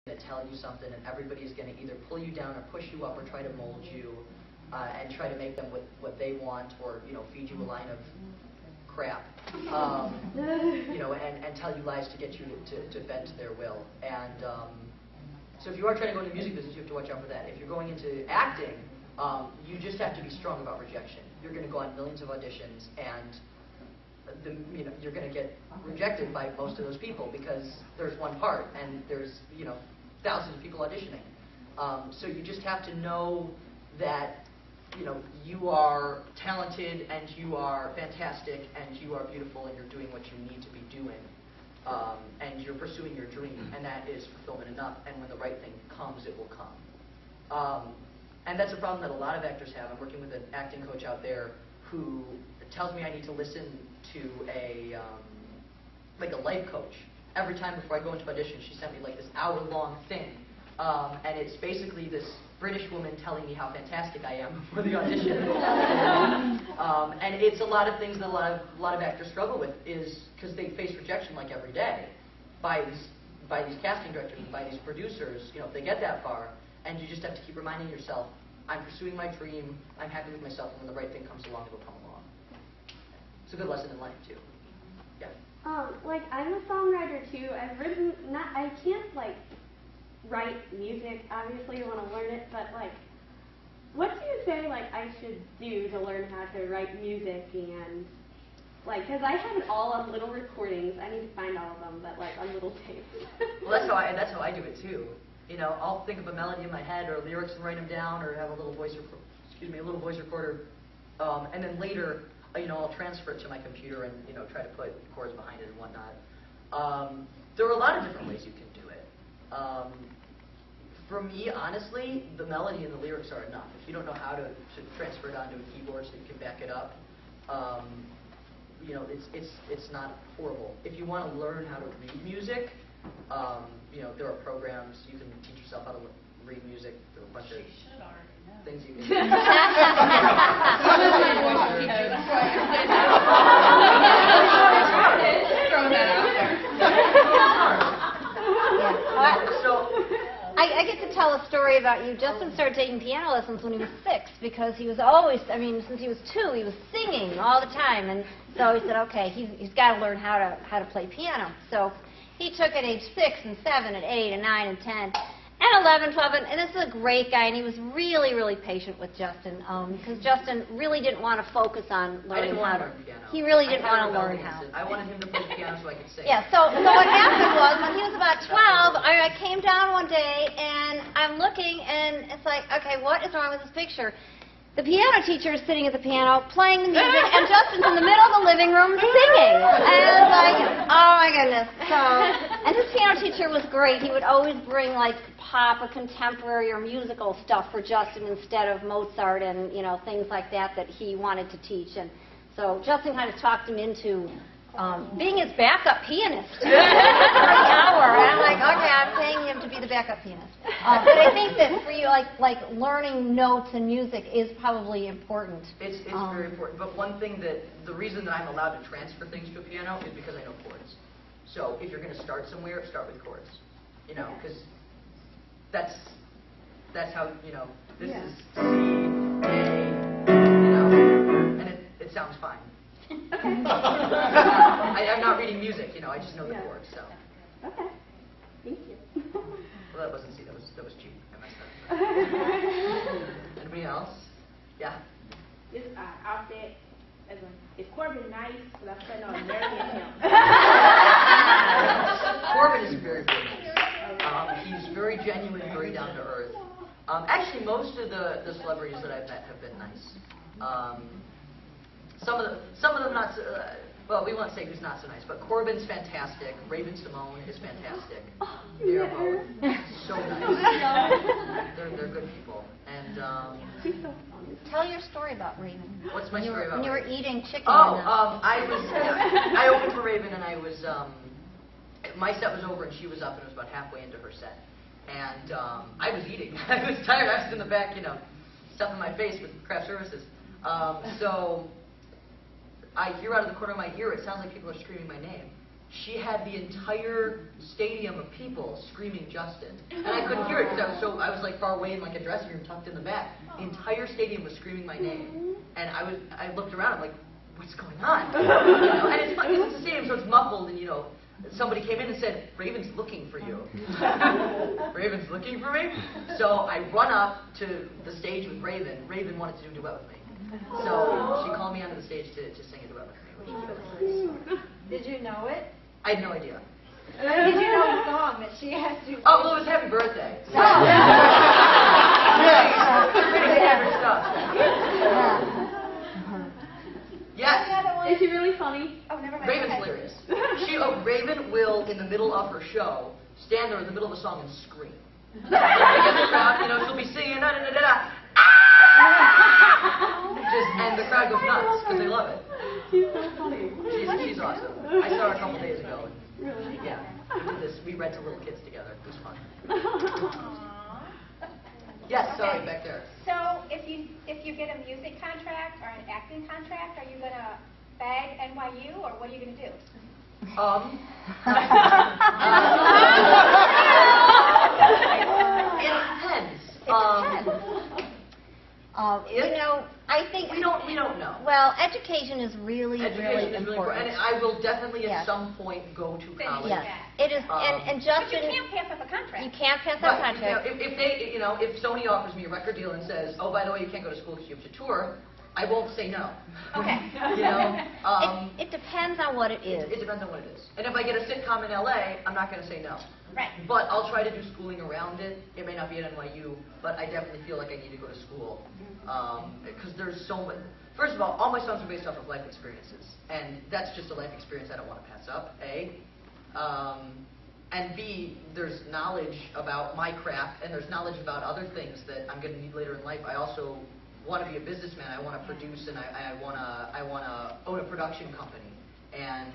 to tell you something, and everybody's going to either pull you down or push you up or try to mold you and try to make them what they want, or feed you a line of crap, and tell you lies to get you to bend to their will. And so if you are trying to go into the music business, you have to watch out for that. If you're going into acting, you just have to be strong about rejection. You're going to go on millions of auditions, and you're going to get rejected by most of those people because there's one part and there's thousands of people auditioning. So you just have to know that you are talented and you are fantastic and you are beautiful and you're doing what you need to be doing, and you're pursuing your dream, and that is fulfillment enough. And when the right thing comes, it will come. And that's a problem that a lot of actors have. I'm working with an acting coach out there who tells me I need to listen to a life coach. Every time before I go into audition, she sent me this hour-long thing, and it's basically this British woman telling me how fantastic I am before the audition. And it's a lot of things that a lot of actors struggle with, is because they face rejection every day by these casting directors and by these producers. If they get that far, and you just have to keep reminding yourself, I'm pursuing my dream, I'm happy with myself, and when the right thing comes along, it'll come along. It's a good lesson in life, too. Yeah. I'm a songwriter, too. I've written, I can't, write music. Obviously, I want to learn it, but, what do you say, I should do to learn how to write music and, because I have it all on little recordings. I need to find all of them, but, on little tapes. Well, that's how I do it, too. I'll think of a melody in my head or lyrics and write them down, or have a little voice recorder, and then later, I'll transfer it to my computer and try to put chords behind it and whatnot. There are a lot of different ways you can do it. For me, honestly, the melody and the lyrics are enough. If you don't know how to transfer it onto a keyboard so you can back it up, it's not horrible. If you want to learn how to read music, there are programs. You can teach yourself how to read music. There are a bunch of things you can do. Throw that out there. I get to tell a story about you. Justin started taking piano lessons when he was 6 because he was always, since he was 2, he was singing all the time. And so he said, okay, he's got to learn how to play piano. So he took at age 6 and 7 and 8 and 9 and 10 and 11, 12, and this is a great guy, and he was really, really patient with Justin because Justin really didn't want to focus on learning how to learn piano. He really didn't want to learn how. I wanted him to play piano so I could sing. Yeah, so what happened was, when he was about 12, I came down one day, and I'm looking, and it's like, okay, what is wrong with this picture? The piano teacher is sitting at the piano, playing the music, and Justin's in the middle of the living room singing. And it's like, oh my goodness. And this piano teacher was great. He would always bring pop or contemporary or musical stuff for Justin instead of Mozart and things like that he wanted to teach. And so Justin kind of talked him into being his backup pianist for an hour. And I'm like, okay, I'm paying him to be the backup pianist. But I think that for you, learning notes and music is probably important. It's very important. But one thing the reason that I'm allowed to transfer things to a piano is because I know chords. So if you're going to start somewhere, start with chords. Because that's how, this is C, A, and it sounds fine. Okay. I'm not reading music, I just know the chords, so. Okay. Thank you. Well, that wasn't C, that was G. I messed up. Anybody else? Yeah? This outfit, is Corbin nice? Because I'm planning on marrying him. Corbin is very, very nice. He's very genuine, very down to earth. Actually, most of the celebrities that I've met have been nice. Some of them not so, well, we won't say who's not so nice, but Corbin's fantastic. Raven Simone is fantastic. They're both so nice. They're good people. And Tell your story about Raven. What's my story about when you were Raven? eating chicken. I opened for Raven, and I was my set was over, and she was up, and it was about halfway into her set. And I was eating. I was tired. I was in the back, stuffing my face with craft services. So I hear out of the corner of my ear, it sounds like people are screaming my name. she had the entire stadium of people screaming Justin. And I couldn't hear it because I was like far away in like a dressing room tucked in the back. The entire stadium was screaming my name. And I looked around, I'm like, what's going on? You know? And it's funny because it's a stadium, so it's muffled, and you know, somebody came in and said, Raven's looking for you. Raven's looking for me? So I run up to the stage with Raven. Raven wanted to do a duet with me. So she called me onto the stage to sing a duet with me, which was really nice. Did you know it? I had no idea. Did you know the song that she has to? Oh, well, it was Happy Birthday. So. Pretty standard stuff. Yes. Is she really funny? Oh, never mind. Raven's hilarious. Raven will, in the middle of her show, stand there in the middle of a song and scream. You know, she'll be singing, da da da da. And the crowd goes nuts because they love it. She's so funny. She's awesome. I saw her a couple days ago. Really? Yeah, we did this. We read to little kids together. It was fun. Yes, sorry, back there. So if you get a music contract or an acting contract, are you going to beg NYU, or what are you going to do? It depends. You know, I think we don't know. Well, education is really, Education really is really important. And I will definitely at Yes. some point go to college. Yes, it is. And But Justin, you can't pass up a contract. you can't pass But, that contract. if they, you know, if Sony offers me a record deal and says, oh, by the way, you can't go to school because you have to tour, I won't say no. Okay. You know, It depends on what it is. it depends on what it is. And if I get a sitcom in LA, I'm not going to say no. Right. But I'll try to do schooling around it. It may not be at NYU, but I definitely feel like I need to go to school. Because there's so much. First of all my songs are based off of life experiences. And that's just a life experience I don't want to pass up, A. And B, there's knowledge about my craft, and there's knowledge about other things that I'm going to need later in life. I also want to be a businessman. I want to produce, and I want to own a production company and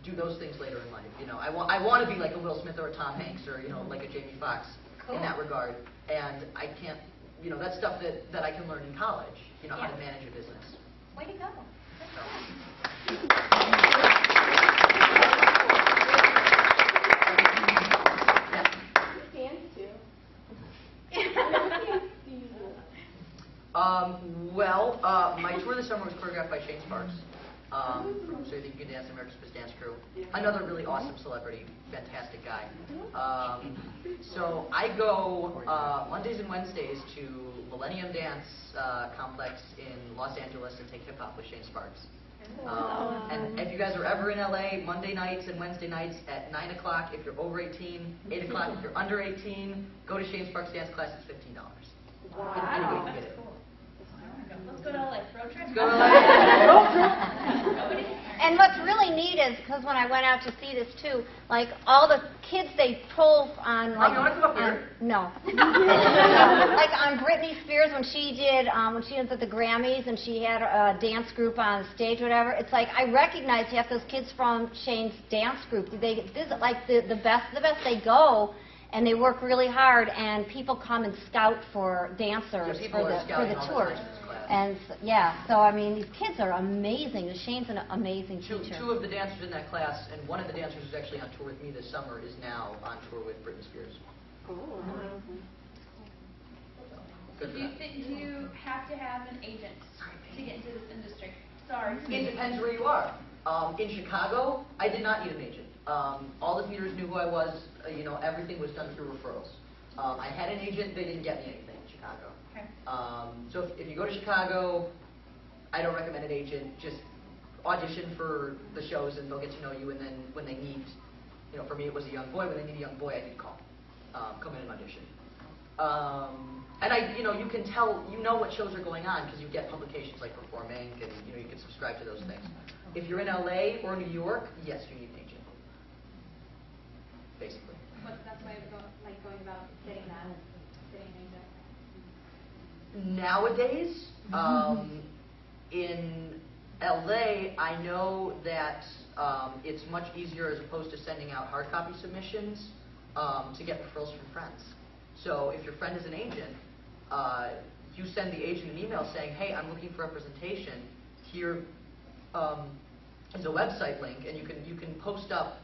do those things later in life. You know, I want to be like a Will Smith or a Tom Hanks or, you know, like a Jamie Foxx in that regard. And I can't, you know, that's stuff that I can learn in college. You know, how to manage a business. Way to go. Dance too. Well, my tour this summer was choreographed by Shane Sparks, from So You Think You Can Dance, America's Best Dance Crew. Another really awesome celebrity, fantastic guy. So I go Mondays and Wednesdays to Millennium Dance Complex in Los Angeles and take hip hop with Shane Sparks. And if you guys are ever in LA, Monday nights and Wednesday nights at 9 o'clock if you're over 18, 8 o'clock if you're under 18, go to Shane Sparks Dance Class, it's $15. Anyway, you get it. Let's go to LA. Road trip? Go to LA. And what's really neat is, because when I went out to see this too, like all the kids they pull on, like, you want to come up here? no, like on Britney Spears when she was at the Grammys and she had a dance group on stage, whatever. It's like I recognize half those kids from Shane's dance group. They visit like the best they go. And they work really hard, and people come and scout for dancers for the tours. And so I mean, these kids are amazing. Shane's an amazing teacher. Two of the dancers in that class, and one of the dancers who's actually on tour with me this summer is now on tour with Britney Spears. Cool. Good for Do you them. think you have to have an agent to get into this industry? Sorry. It depends where you are. In Chicago, I did not need an agent. All the theaters knew who I was. You know, everything was done through referrals. I had an agent. They didn't get me anything in Chicago. Okay. So if you go to Chicago, I don't recommend an agent. Just audition for the shows, and they'll get to know you. And then when they need, you know, for me it was a young boy. When they need a young boy, I did call. Come in and audition. And you can tell, you know what shows are going on because you get publications like Perform Inc. and you can subscribe to those things. If you're in LA or New York, yes, you need an agent. Basically. What's the best way of going about getting an agent? Nowadays, in LA, I know that it's much easier as opposed to sending out hard copy submissions to get referrals from friends. So if your friend is an agent, you send the agent an email saying, hey, I'm looking for representation. Here, is a website link, and you can post up.